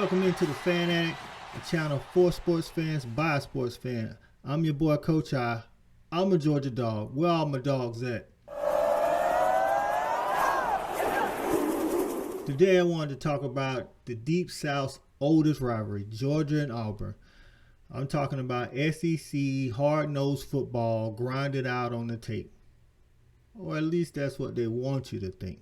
Welcome into the Fan Addict, a channel for sports fans by a sports fan. I'm your boy Coach I. I'm a Georgia dog. Where all my dogs at? Today I wanted to talk about the Deep South's oldest rivalry, Georgia and Auburn. I'm talking about SEC hard-nosed football grinded out on the tape. Or at least that's what they want you to think.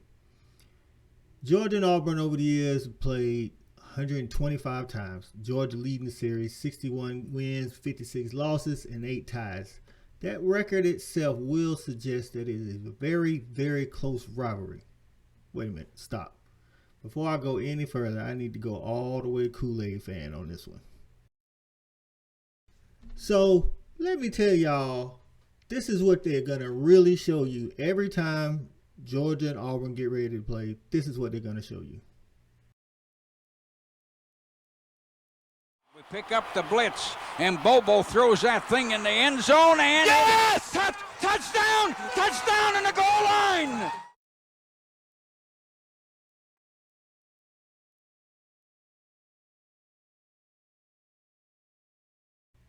Georgia and Auburn over the years played 125 times. Georgia leading the series, 61 wins, 56 losses, and 8 ties. That record itself will suggest that it is a very, very close rivalry. Wait a minute, stop. Before I go any further, I need to go all the way Kool-Aid fan on this one. So, let me tell y'all, this is what they're going to really show you every time Georgia and Auburn get ready to play. This is what they're going to show you. We pick up the blitz, and Bobo throws that thing in the end zone, and yes! Touchdown! Touchdown in the goal line!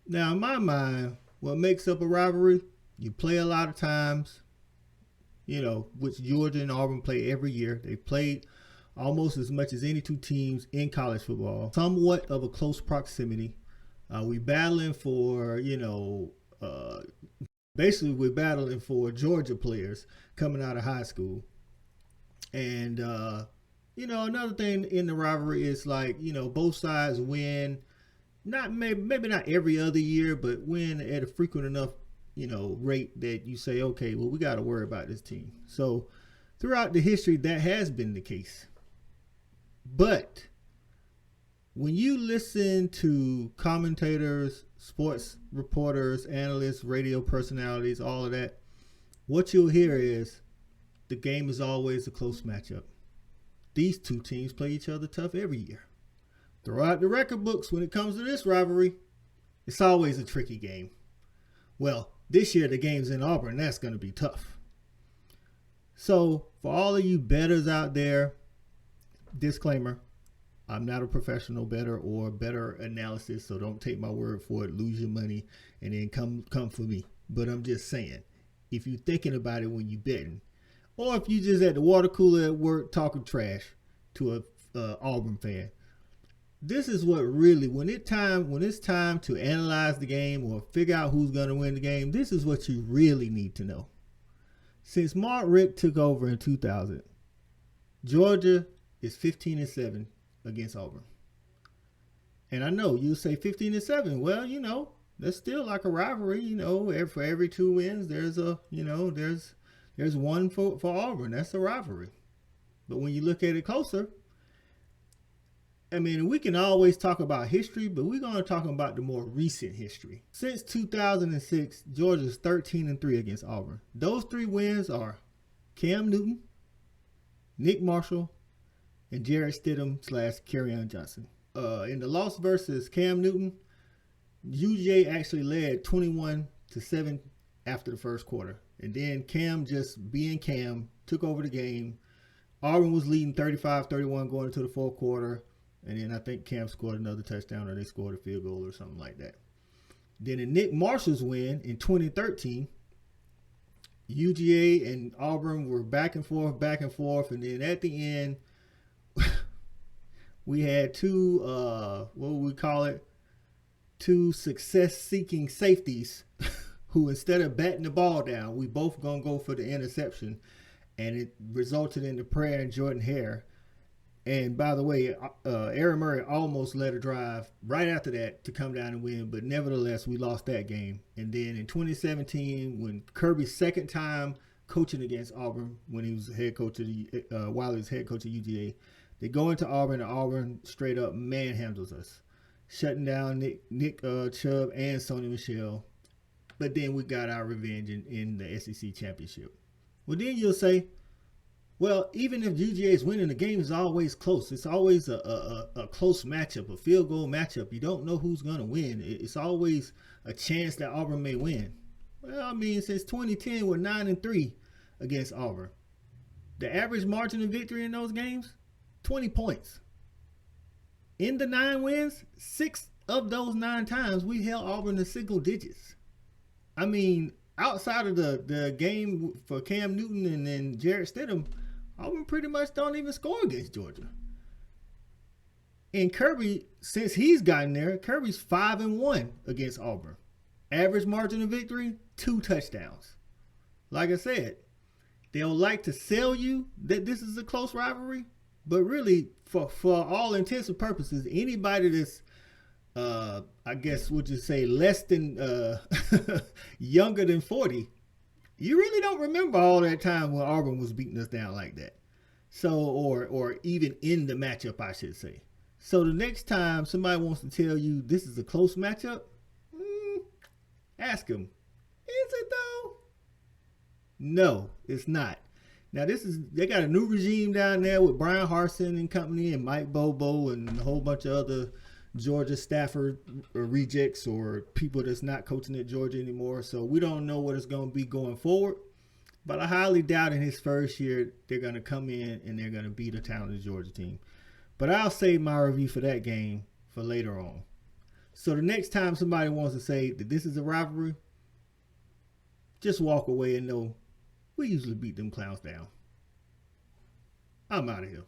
Now, in my mind, what makes up a rivalry, you play a lot of times, which Georgia and Auburn play every year. They played almost as much as any two teams in college football. Somewhat of a close proximity. We battling for, basically we're battling for Georgia players coming out of high school. And, another thing in the rivalry is both sides win. Maybe not every other year, but win at a frequent enough, rate that you say, okay, well, we got to worry about this team. So throughout the history, that has been the case. But when you listen to commentators, sports reporters, analysts, radio personalities, all of that, what you'll hear is the game is always a close matchup. These two teams play each other tough every year. Throw out the record books when it comes to this rivalry. It's always a tricky game. Well, this year the game's in Auburn. That's going to be tough. So for all of you bettors out there, disclaimer, I'm not a professional bettor or better analysis, so don't take my word for it, lose your money, and then come for me. But I'm just saying, if you're thinking about it when you're betting, or if you just at the water cooler at work talking trash to a Auburn fan, this is what really, when it's time to analyze the game or figure out who's going to win the game, this is what you really need to know. Since Mark Richt took over in 2000, Georgia is 15-7 against Auburn. And I know you'll say 15-7. Well, that's still like a rivalry. For every 2 wins, there's there's one for Auburn. That's a rivalry. But when you look at it closer, we can always talk about history, but we're going to talk about the more recent history. Since 2006, Georgia's 13-3 against Auburn. Those 3 wins are Cam Newton, Nick Marshall, and Jarrett Stidham / Kerryon Johnson. In the loss versus Cam Newton, UGA actually led 21-7 after the first quarter. And then Cam, just being Cam, took over the game. Auburn was leading 35-31 going into the fourth quarter. And then I think Cam scored another touchdown, or they scored a field goal or something like that. Then in Nick Marshall's win in 2013, UGA and Auburn were back and forth. And then at the end, we had two success-seeking safeties who, instead of batting the ball down, we both going to go for the interception. And it resulted in the prayer and jordan-hare. And by the way, Aaron Murray almost led a drive right after that to come down and win. But nevertheless, we lost that game. And then in 2017, when Kirby's second time coaching against Auburn, when he was head coach of while he was head coach of UGA, they go into Auburn, and Auburn straight up manhandles us, shutting down Nick Chubb and Sony Michel. But then we got our revenge in the SEC championship. Well, then you'll say, well, even if UGA is winning, the game is always close. It's always a close matchup, a field goal matchup. You don't know who's going to win. It's always a chance that Auburn may win. Well, since 2010, we're 9-3 against Auburn. The average margin of victory in those games, 20 points. In the 9 wins, 6 of those 9 times we held Auburn to single digits. I mean, outside of the game for Cam Newton and then Jarrett Stidham, Auburn pretty much don't even score against Georgia. And Kirby, since he's gotten there, Kirby's 5-1 against Auburn. Average margin of victory, 2 touchdowns. Like I said, they'll like to sell you that this is a close rivalry, but really, for all intents and purposes, anybody that's, I guess, would you say, less than, younger than 40, you really don't remember all that time when Auburn was beating us down like that. So, or even in the matchup, I should say. So the next time somebody wants to tell you this is a close matchup, ask them, is it though? No, it's not. Now they got a new regime down there with Brian Harsin and company and Mike Bobo and a whole bunch of other Georgia staffer or rejects or people that's not coaching at Georgia anymore. So we don't know what it's going to be going forward. But I highly doubt in his first year they're going to come in and they're going to beat a talented Georgia team. But I'll save my review for that game for later on. So the next time somebody wants to say that this is a rivalry, just walk away and know we usually beat them clowns down. I'm out of here.